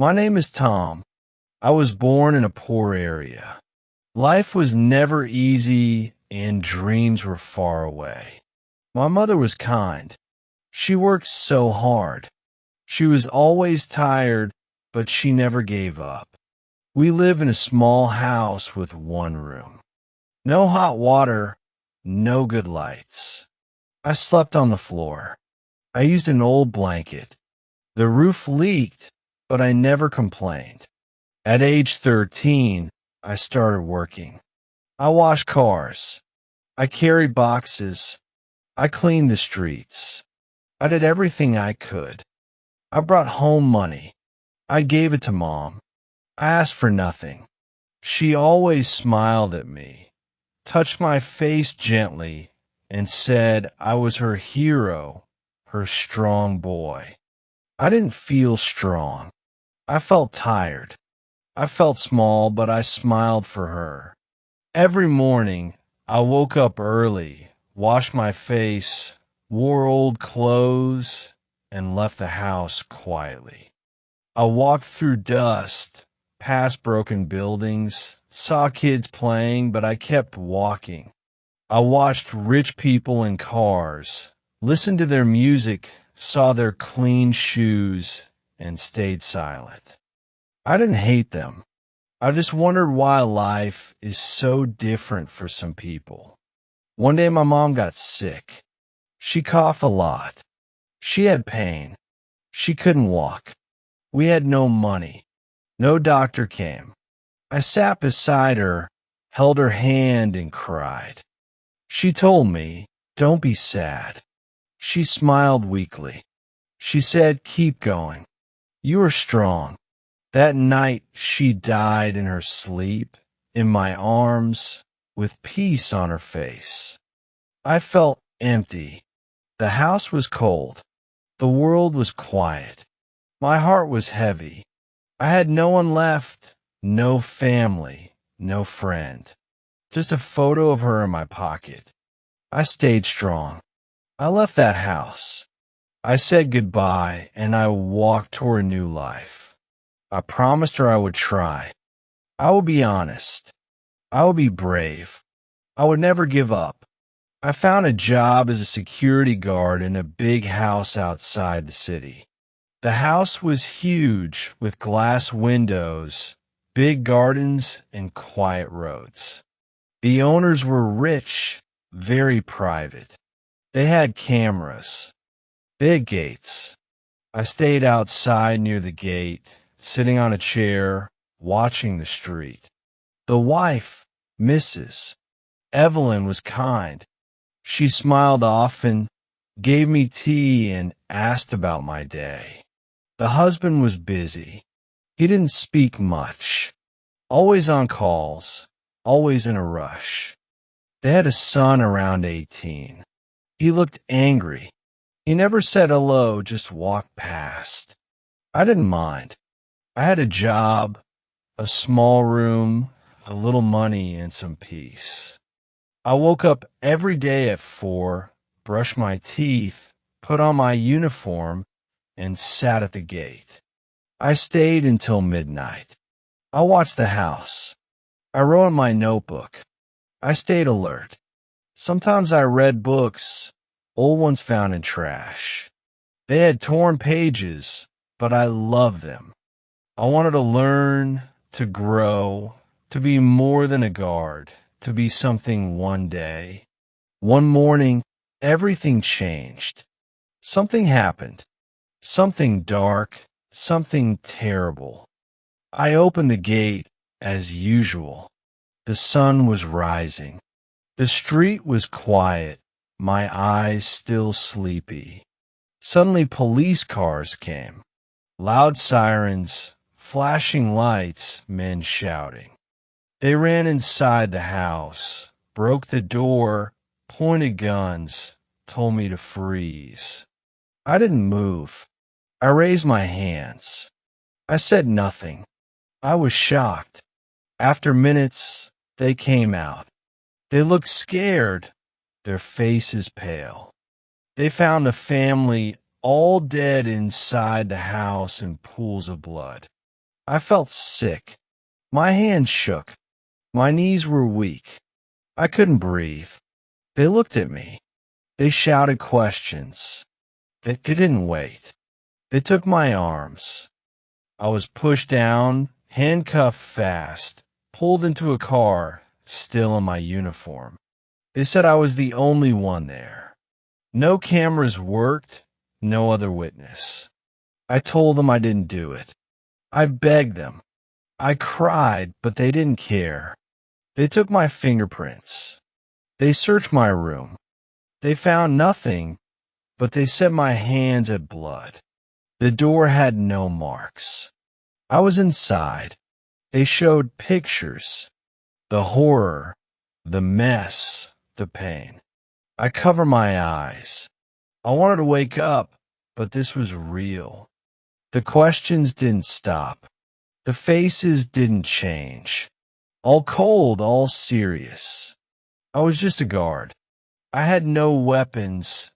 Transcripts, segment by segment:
My name is Tom. I was born in a poor area. Life was never easy and dreams were far away. My mother was kind. She worked so hard. She was always tired, but she never gave up. We live in a small house with one room. No hot water, no good lights. I slept on the floor. I used an old blanket. The roof leaked, but I never complained. At age 13, I started working. I washed cars. I carried boxes. I cleaned the streets. I did everything I could. I brought home money. I gave it to Mom. I asked for nothing. She always smiled at me, touched my face gently, and said I was her hero, her strong boy. I didn't feel strong. I felt tired. I felt small, but I smiled for her. Every morning, I woke up early, washed my face, wore old clothes, and left the house quietly. I walked through dust, past broken buildings, saw kids playing, but I kept walking. I watched rich people in cars, listened to their music, saw their clean shoes, and stayed silent. I didn't hate them. I just wondered why life is so different for some people. One day my mom got sick. She coughed a lot. She had pain. She couldn't walk. We had no money. No doctor came. I sat beside her, held her hand, and cried. She told me, "Don't be sad." She smiled weakly. She said, "Keep going. You are strong." That night, she died in her sleep, in my arms, with peace on her face. I felt empty. The house was cold. The world was quiet. My heart was heavy. I had no one left, no family, no friend. Just a photo of her in my pocket. I stayed strong. I left that house. I said goodbye, and I walked toward a new life. I promised her I would try. I would be honest. I would be brave. I would never give up. I found a job as a security guard in a big house outside the city. The house was huge, with glass windows, big gardens, and quiet roads. The owners were rich, very private. They had cameras, big gates. I stayed outside near the gate, sitting on a chair, watching the street. The wife, Mrs. Evelyn, was kind. She smiled often, gave me tea, and asked about my day. The husband was busy. He didn't speak much, always on calls, always in a rush. They had a son around 18. He looked angry. He never said hello, just walked past. I didn't mind. I had a job, a small room, a little money, and some peace. I woke up every day at 4, brushed my teeth, put on my uniform, and sat at the gate. I stayed until midnight. I watched the house. I wrote in my notebook. I stayed alert. Sometimes I read books, old ones found in trash. They had torn pages, but I loved them. I wanted to learn, to grow, to be more than a guard, to be something one day. One morning, everything changed. Something happened. Something dark, something terrible. I opened the gate, as usual. The sun was rising. The street was quiet, my eyes still sleepy. Suddenly police cars came. Loud sirens, flashing lights, men shouting. They ran inside the house, broke the door, pointed guns, told me to freeze. I didn't move. I raised my hands. I said nothing. I was shocked. After minutes, they came out. They looked scared, their faces pale. They found a family all dead inside the house in pools of blood. I felt sick. My hands shook. My knees were weak. I couldn't breathe. They looked at me. They shouted questions. They didn't wait. They took my arms. I was pushed down, handcuffed fast, pulled into a car, still in my uniform. They said I was the only one there. No cameras worked, no other witness. I told them I didn't do it. I begged them. I cried, but they didn't care. They took my fingerprints. They searched my room. They found nothing, but they said my hands had blood. The door had no marks. I was inside. They showed pictures. The horror, the mess, the pain. I covered my eyes. I wanted to wake up, but this was real. The questions didn't stop. The faces didn't change. All cold, all serious. I was just a guard. I had no weapons,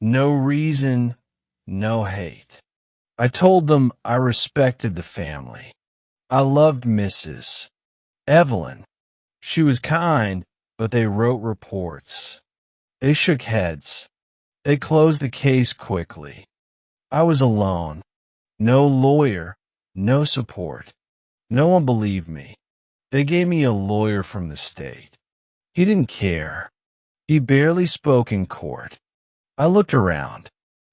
no reason, no hate. I told them I respected the family. I loved Mrs. Evelyn. She was kind, but they wrote reports. They shook heads. They closed the case quickly. I was alone. No lawyer, no support. No one believed me. They gave me a lawyer from the state. He didn't care. He barely spoke in court. I looked around.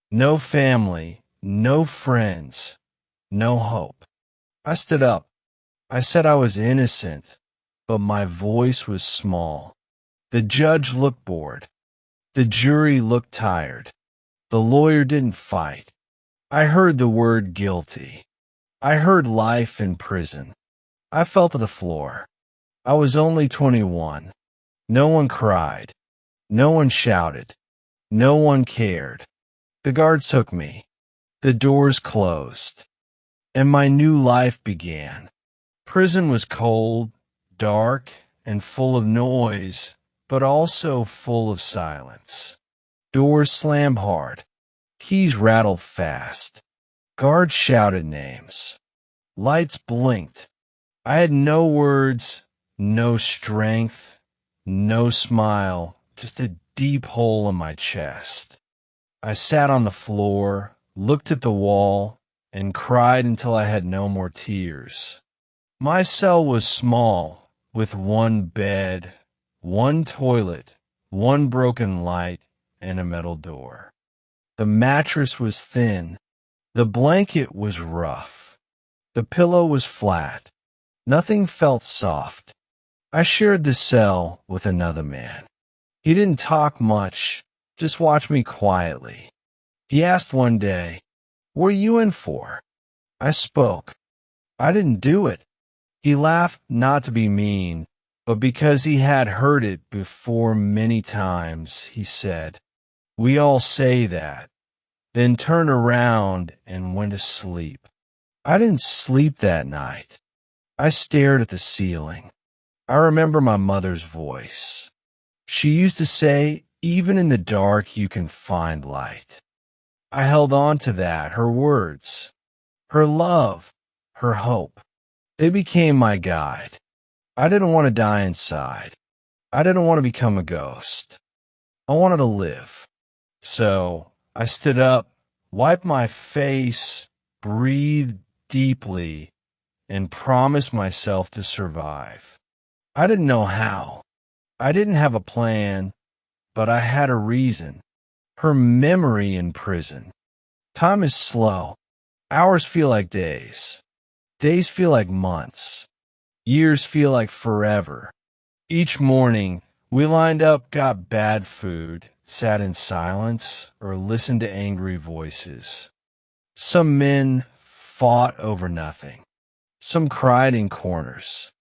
No family, no friends, no hope. I stood up. I said I was innocent, but my voice was small. The judge looked bored. The jury looked tired. The lawyer didn't fight. I heard the word guilty. I heard life in prison. I fell to the floor. I was only 21. No one cried. No one shouted. No one cared. The guards took me. The doors closed. And my new life began. Prison was cold, dark, and full of noise, but also full of silence. Doors slammed hard. Keys rattled fast. Guards shouted names. Lights blinked. I had no words, no strength, no smile, just a deep hole in my chest. I sat on the floor, looked at the wall, and cried until I had no more tears. My cell was small, with one bed, one toilet, one broken light, and a metal door. The mattress was thin. The blanket was rough. The pillow was flat. Nothing felt soft. I shared the cell with another man. He didn't talk much, just watched me quietly. He asked one day, "What are you in for?" I spoke. I didn't do it. He laughed, not to be mean, but because he had heard it before many times. He said, "We all say that," then turned around and went to sleep. I didn't sleep that night. I stared at the ceiling. I remember my mother's voice. She used to say, "Even in the dark, you can find light." I held on to that, her words, her love, her hope. They became my guide. I didn't want to die inside. I didn't want to become a ghost. I wanted to live. So I stood up, wiped my face, breathed deeply, and promised myself to survive. I didn't know how. I didn't have a plan, but I had a reason. Her memory in prison. Time is slow. Hours feel like days. Days feel like months. Years feel like forever. Each morning, we lined up, got bad food, sat in silence, or listened to angry voices. Some men fought over nothing. Some cried in corners.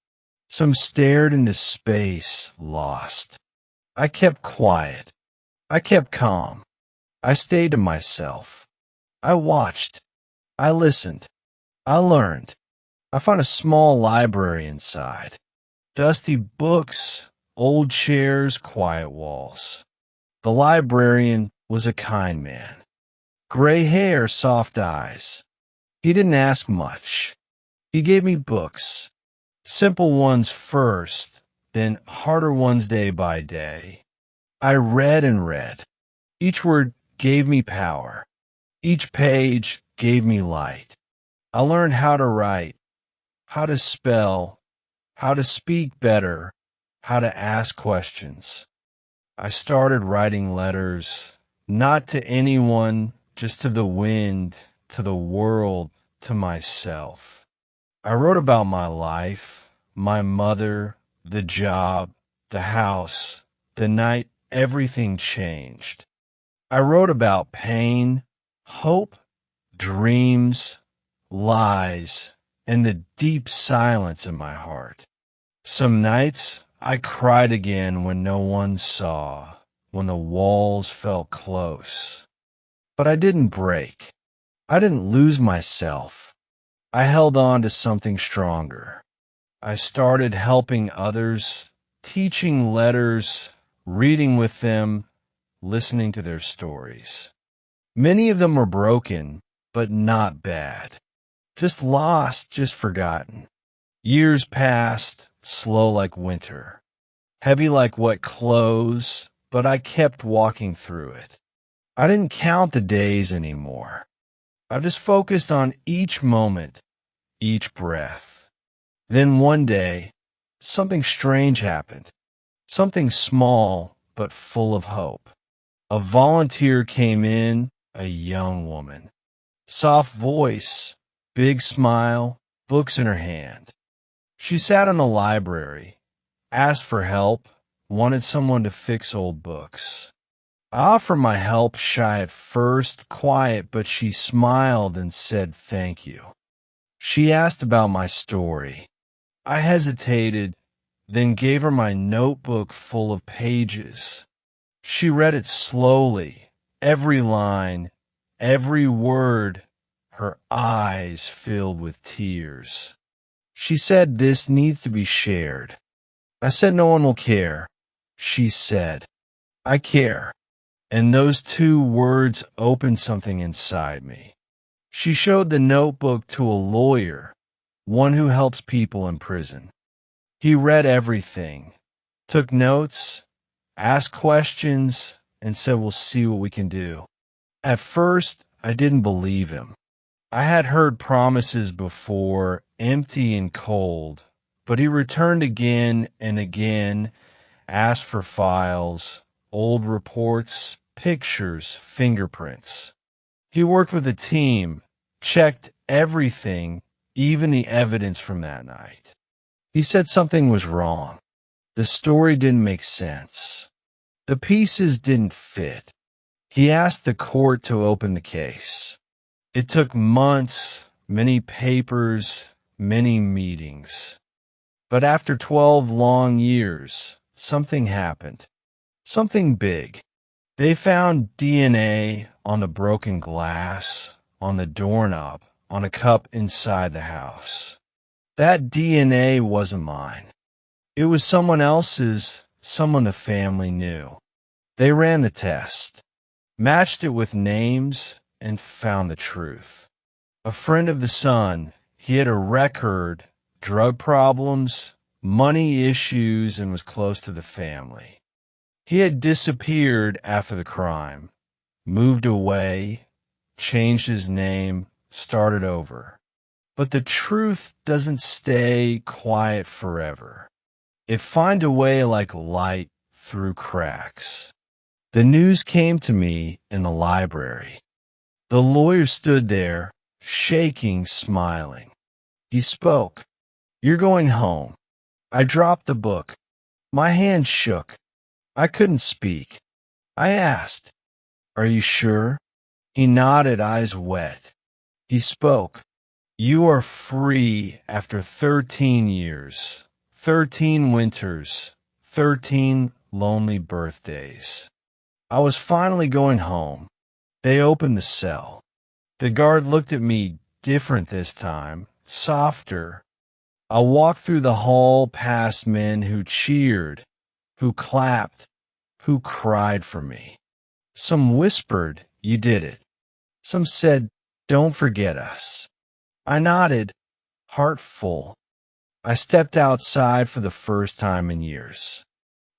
Some stared into space, lost. I kept quiet. I kept calm. I stayed to myself. I watched. I listened. I learned. I found a small library inside. Dusty books, old chairs, quiet walls. The librarian was a kind man. Gray hair, soft eyes. He didn't ask much. He gave me books, simple ones first, then harder ones day by day. I read and read. Each word gave me power. Each page gave me light. I learned how to write, how to spell, how to speak better, how to ask questions. I started writing letters, not to anyone, just to the wind, to the world, to myself. I wrote about my life, my mother, the job, the house, the night everything changed. I wrote about pain, hope, dreams, lies, and the deep silence in my heart. Some nights I cried again when no one saw, when the walls felt close. But I didn't break. I didn't lose myself. I held on to something stronger. I started helping others, teaching letters, reading with them, listening to their stories. Many of them were broken, but not bad. Just lost, just forgotten. Years passed, slow like winter, heavy like wet clothes, but I kept walking through it. I didn't count the days anymore. I just focused on each moment, each breath. Then one day, something strange happened. Something small, but full of hope. A volunteer came in, a young woman. Soft voice, big smile, books in her hand. She sat in the library, asked for help, wanted someone to fix old books. I offered my help, shy at first, quiet, but she smiled and said thank you. She asked about my story. I hesitated, then gave her my notebook full of pages. She read it slowly, every line, every word, her eyes filled with tears. She said this needs to be shared. I said no one will care. She said, I care. And those two words opened something inside me. She showed the notebook to a lawyer, one who helps people in prison. He read everything, took notes, asked questions, and said, we'll see what we can do. At first, I didn't believe him. I had heard promises before, empty and cold, but he returned again and again, asked for files, old reports, pictures, fingerprints. He worked with a team, checked everything, even the evidence from that night. He said something was wrong. The story didn't make sense. The pieces didn't fit. He asked the court to open the case. It took months, many papers, many meetings. But after 12 long years, something happened. Something big. They found DNA on the broken glass, on the doorknob, on a cup inside the house. That DNA wasn't mine. It was someone else's, someone the family knew. They ran the test, matched it with names, and found the truth. A friend of the son, he had a record, drug problems, money issues, and was close to the family. He had disappeared after the crime, moved away, changed his name, started over. But the truth doesn't stay quiet forever. It finds a way like light through cracks. The news came to me in the library. The lawyer stood there, shaking, smiling. He spoke. You're going home. I dropped the book. My hand shook. I couldn't speak. I asked, are you sure? He nodded, eyes wet. He spoke. You are free after 13 years, 13 winters, 13 lonely birthdays. I was finally going home. They opened the cell. The guard looked at me different this time, softer. I walked through the hall past men who cheered, who clapped, who cried for me. Some whispered, you did it. Some said, don't forget us. I nodded, heart full. I stepped outside for the first time in years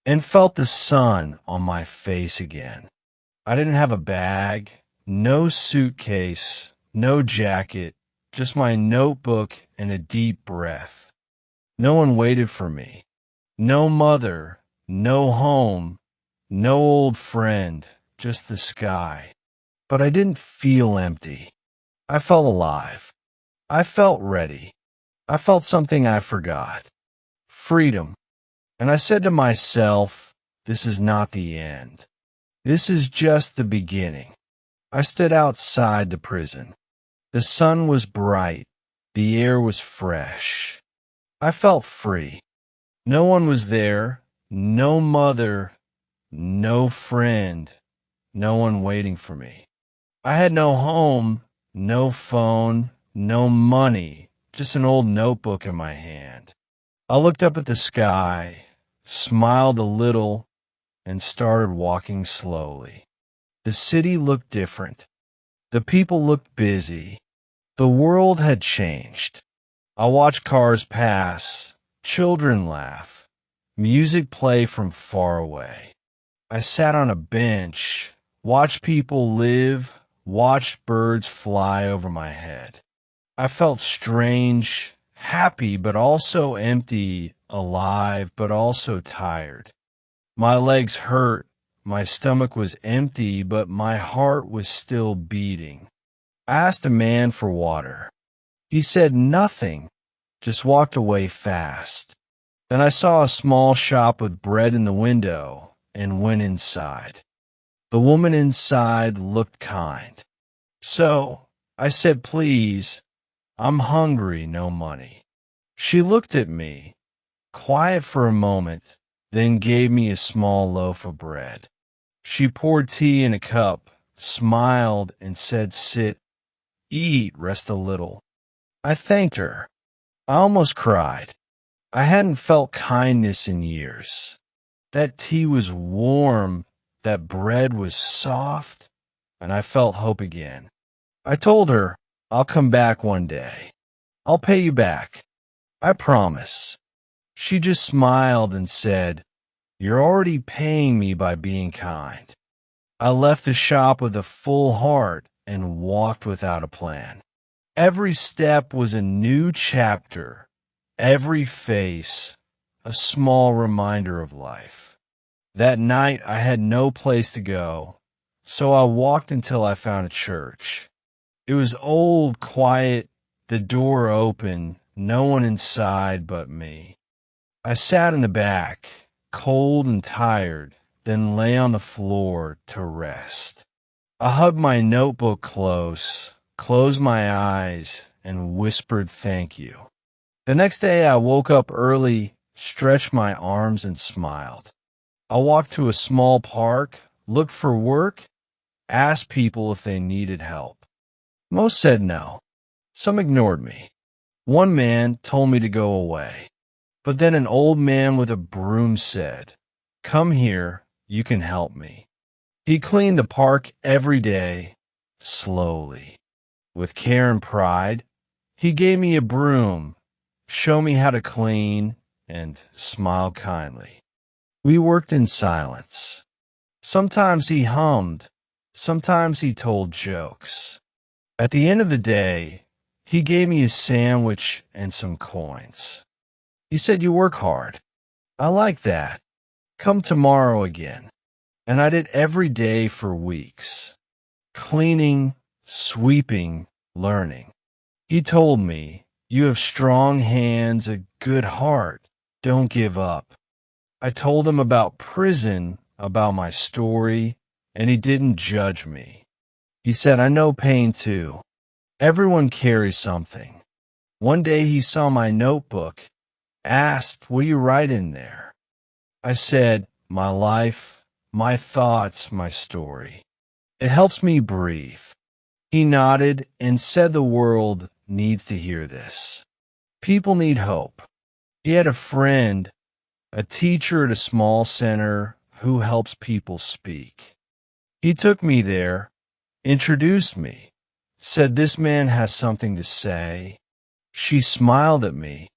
and felt the sun on my face again. I didn't have a bag, no suitcase, no jacket, just my notebook and a deep breath. No one waited for me. No mother, no home, no old friend, just the sky. But I didn't feel empty. I felt alive. I felt ready. I felt something I forgot. Freedom. And I said to myself, this is not the end. This is just the beginning. I stood outside the prison. The sun was bright. The air was fresh. I felt free. No one was there. No mother. No friend. No one waiting for me. I had no home, no phone, no money, just an old notebook in my hand. I looked up at the sky, smiled a little, and started walking slowly. The city looked different. The people looked busy. The world had changed. I watched cars pass, children laugh, music play from far away. I sat on a bench, watched people live, watched birds fly over my head. I felt strange, happy, but also empty, alive, but also tired. My legs hurt, my stomach was empty, but my heart was still beating. I asked a man for water. He said nothing, just walked away fast. Then I saw a small shop with bread in the window and went inside. The woman inside looked kind. So I said, please, I'm hungry, no money. She looked at me, quiet for a moment, then gave me a small loaf of bread. She poured tea in a cup, smiled, and said, sit, eat, rest a little. I thanked her. I almost cried. I hadn't felt kindness in years. That tea was warm, that bread was soft, and I felt hope again. I told her, I'll come back one day. I'll pay you back. I promise. She just smiled and said, you're already paying me by being kind. I left the shop with a full heart and walked without a plan. Every step was a new chapter, every face a small reminder of life. That night I had no place to go, so I walked until I found a church. It was old, quiet, the door open, no one inside but me. I sat in the back, cold and tired, then lay on the floor to rest. I hugged my notebook close, closed my eyes, and whispered thank you. The next day I woke up early, stretched my arms, and smiled. I walked to a small park, looked for work, asked people if they needed help. Most said no. Some ignored me. One man told me to go away. But then an old man with a broom said, come here, you can help me. He cleaned the park every day, slowly. With care and pride, he gave me a broom, showed me how to clean, and smiled kindly. We worked in silence. Sometimes he hummed, sometimes he told jokes. At the end of the day, he gave me a sandwich and some coins. He said, you work hard. I like that. Come tomorrow again. And I did every day for weeks. Cleaning, sweeping, learning. He told me, you have strong hands, a good heart. Don't give up. I told him about prison, about my story, and he didn't judge me. He said, I know pain too. Everyone carries something. One day he saw my notebook, asked, what do you write in there? I said, my life, my thoughts, my story. It helps me breathe. He nodded and said the world needs to hear this. People need hope. He had a friend, a teacher at a small center who helps people speak. He took me there, introduced me, said this man has something to say, She smiled at me,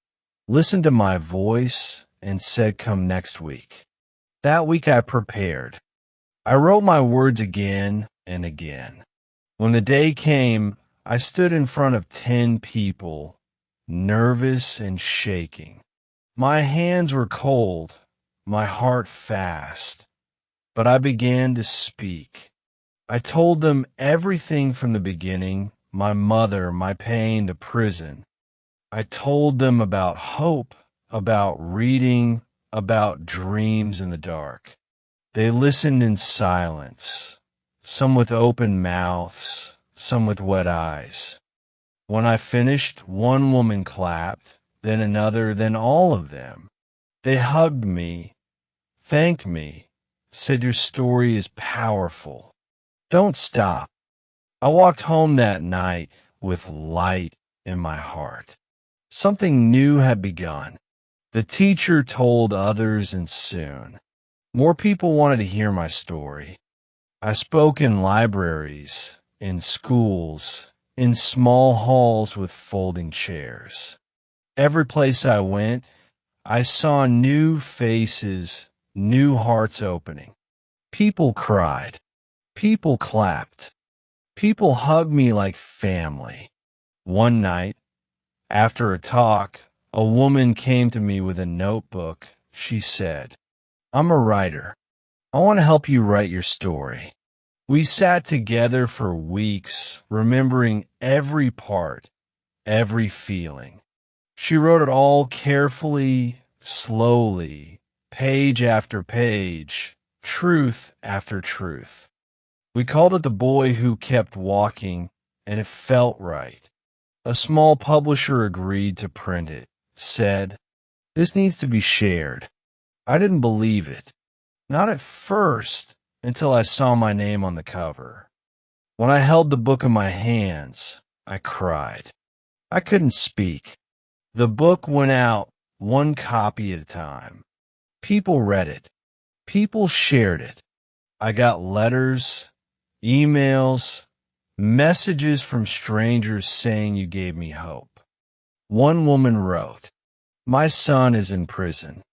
listened to my voice, and said, "Come next week." That week I prepared. I wrote my words again and again. When the day came, I stood in front of 10 people, nervous and shaking. My hands were cold, my heart fast, but I began to speak. I told them everything from the beginning, my mother, my pain, the prison. I told them about hope, about reading, about dreams in the dark. They listened in silence, some with open mouths, some with wet eyes. When I finished, one woman clapped, then another, then all of them. They hugged me, thanked me, said, "Your story is powerful. Don't stop." I walked home that night with light in my heart. Something new had begun. The teacher told others, and soon more people wanted to hear my story. I spoke in libraries, in schools, in small halls with folding chairs. Every place I went, I saw new faces, new hearts opening. People cried. People clapped. People hugged me like family. One night, after a talk, a woman came to me with a notebook. She said, "I'm a writer. I want to help you write your story." We sat together for weeks, remembering every part, every feeling. She wrote it all carefully, slowly, page after page, truth after truth. We called it The Boy Who Kept Walking, and it felt right. A small publisher agreed to print it, said, "This needs to be shared." I didn't believe it. Not at first, until I saw my name on the cover. When I held the book in my hands, I cried. I couldn't speak. The book went out one copy at a time. People read it. People shared it. I got letters, emails, messages from strangers saying you gave me hope. One woman wrote, "My son is in prison.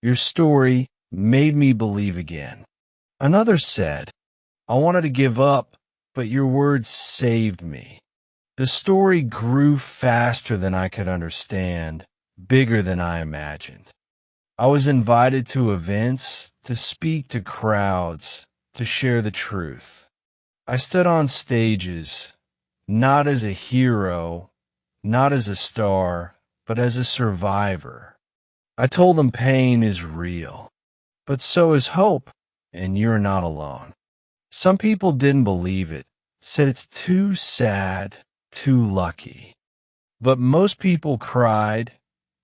Your story made me believe again." Another said, "I wanted to give up, but your words saved me." The story grew faster than I could understand, bigger than I imagined. I was invited to events, to speak to crowds, to share the truth. I stood on stages, not as a hero, not as a star, but as a survivor. I told them pain is real, but so is hope, and you're not alone. Some people didn't believe it, said it's too sad, too lucky. But most people cried,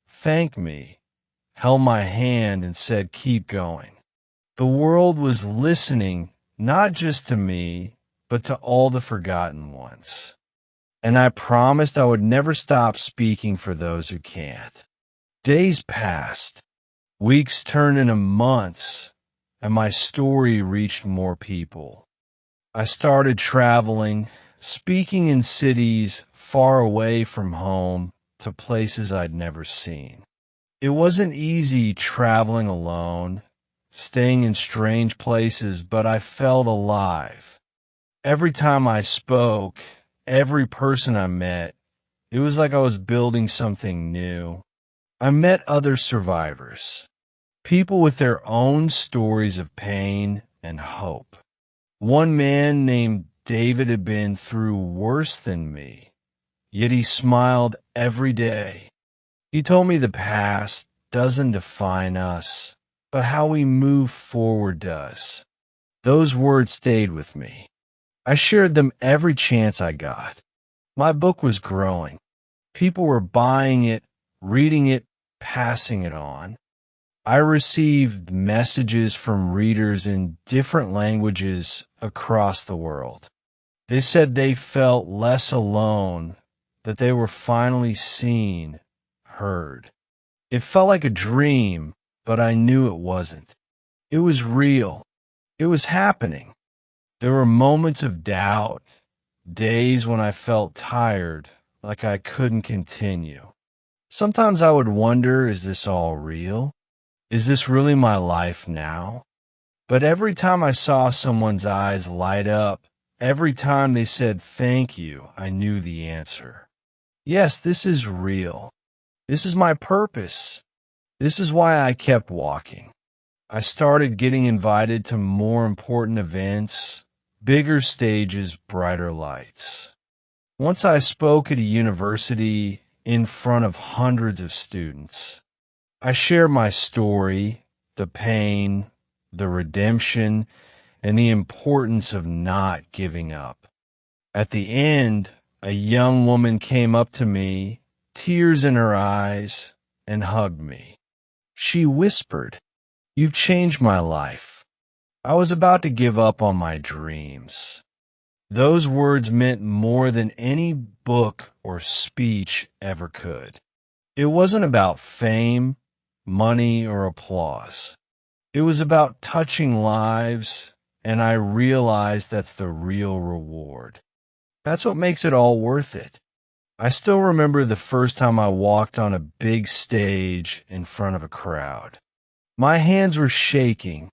thanked me, held my hand, and said, "Keep going." The world was listening, not just to me, but to all the forgotten ones. And I promised I would never stop speaking for those who can't. Days passed, weeks turned into months, and my story reached more people. I started traveling, speaking in cities far away from home to places I'd never seen. It wasn't easy traveling alone, staying in strange places, but I felt alive. Every time I spoke, every person I met, it was like I was building something new. I met other survivors, people with their own stories of pain and hope. One man named David had been through worse than me, yet he smiled every day. He told me the past doesn't define us, but how we move forward does. Those words stayed with me. I shared them every chance I got. My book was growing. People were buying it, reading it, passing it on. I received messages from readers in different languages across the world. They said they felt less alone, that they were finally seen, heard. It felt like a dream, but I knew it wasn't. It was real. It was happening. There were moments of doubt, days when I felt tired, like I couldn't continue. Sometimes I would wonder, is this all real? Is this really my life now? But every time I saw someone's eyes light up, every time they said thank you, I knew the answer. Yes, this is real. This is my purpose. This is why I kept walking. I started getting invited to more important events, bigger stages, brighter lights. Once I spoke at a university in front of hundreds of students. I shared my story, the pain, the redemption, and the importance of not giving up. At the end, a young woman came up to me, tears in her eyes, and hugged me. She whispered, "You've changed my life." I was about to give up on my dreams. Those words meant more than any book or speech ever could. It wasn't about fame, money, or applause. It was about touching lives, and I realized that's the real reward. That's what makes it all worth it. I still remember the first time I walked on a big stage in front of a crowd. My hands were shaking.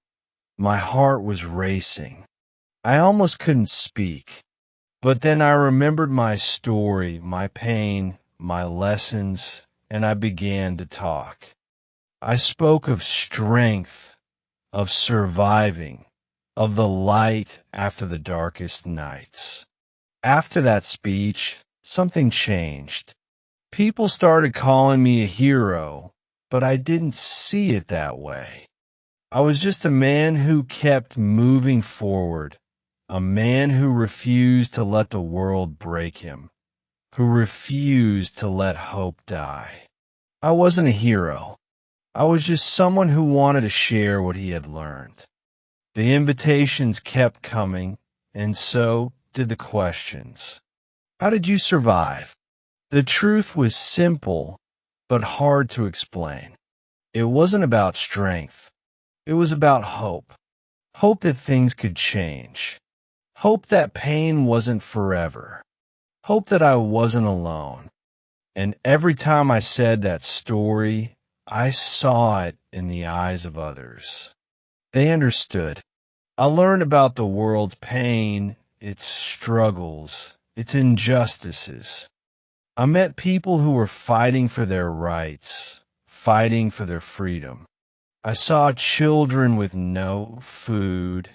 My heart was racing. I almost couldn't speak. But then I remembered my story, my pain, my lessons, and I began to talk. I spoke of strength, of surviving, of the light after the darkest nights. After that speech, something changed. People started calling me a hero, but I didn't see it that way. I was just a man who kept moving forward, a man who refused to let the world break him, who refused to let hope die. I wasn't a hero. I was just someone who wanted to share what he had learned. The invitations kept coming, and so did the questions. How did you survive? The truth was simple, but hard to explain. It wasn't about strength. It was about hope. Hope that things could change. Hope that pain wasn't forever. Hope that I wasn't alone. And every time I said that story, I saw it in the eyes of others. They understood. I learned about the world's pain, its struggles, its injustices. I met people who were fighting for their rights, fighting for their freedom. I saw children with no food,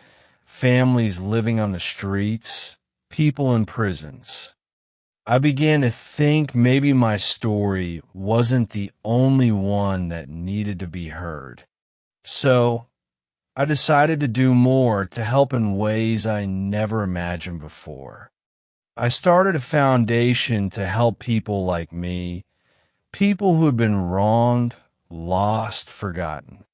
families living on the streets, people in prisons. I began to think maybe my story wasn't the only one that needed to be heard. So I decided to do more to help in ways I never imagined before. I started a foundation to help people like me, people who had been wronged, lost, forgotten.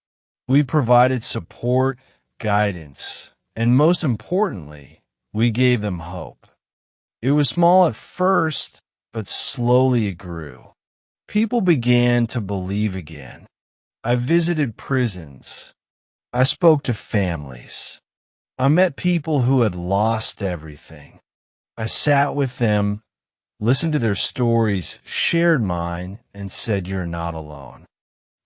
We provided support, guidance, and most importantly, we gave them hope. It was small at first, but slowly it grew. People began to believe again. I visited prisons. I spoke to families. I met people who had lost everything. I sat with them, listened to their stories, shared mine, and said, "You're not alone."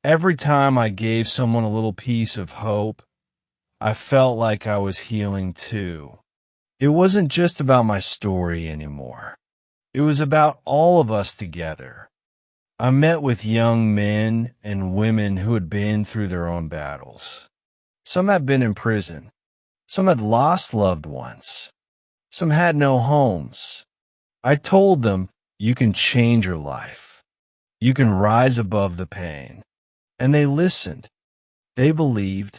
Every time I gave someone a little piece of hope, I felt like I was healing too. It wasn't just about my story anymore. It was about all of us together. I met with young men and women who had been through their own battles. Some had been in prison. Some had lost loved ones. Some had no homes. I told them, you can change your life. You can rise above the pain. And they listened. They believed.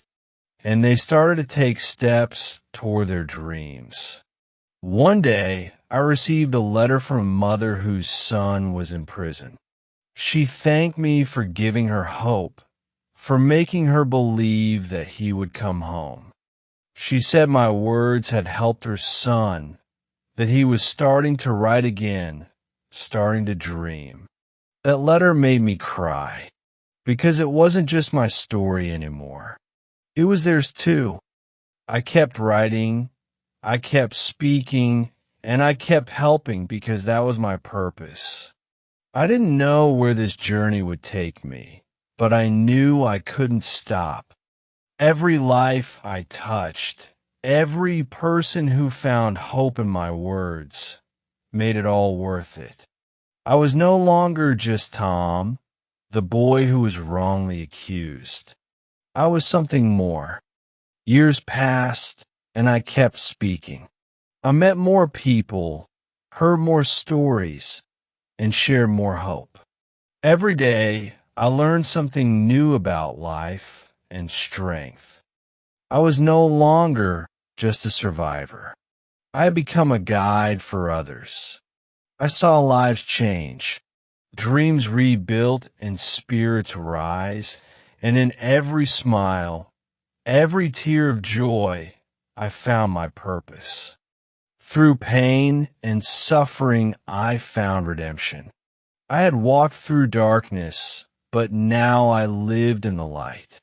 And they started to take steps toward their dreams. One day, I received a letter from a mother whose son was in prison. She thanked me for giving her hope, for making her believe that he would come home. She said my words had helped her son, that he was starting to write again, starting to dream. That letter made me cry, because it wasn't just my story anymore. It was theirs too. I kept writing, I kept speaking, and I kept helping because that was my purpose. I didn't know where this journey would take me, but I knew I couldn't stop. Every life I touched, every person who found hope in my words, made it all worth it. I was no longer just Tom, the boy who was wrongly accused. I was something more. Years passed, and I kept speaking. I met more people, heard more stories, and shared more hope. Every day, I learned something new about life and strength. I was no longer just a survivor. I had become a guide for others. I saw lives change, dreams rebuilt, and spirits rise, and in every smile, every tear of joy, I found my purpose. Through pain and suffering, I found redemption. I had walked through darkness, but now I lived in the light.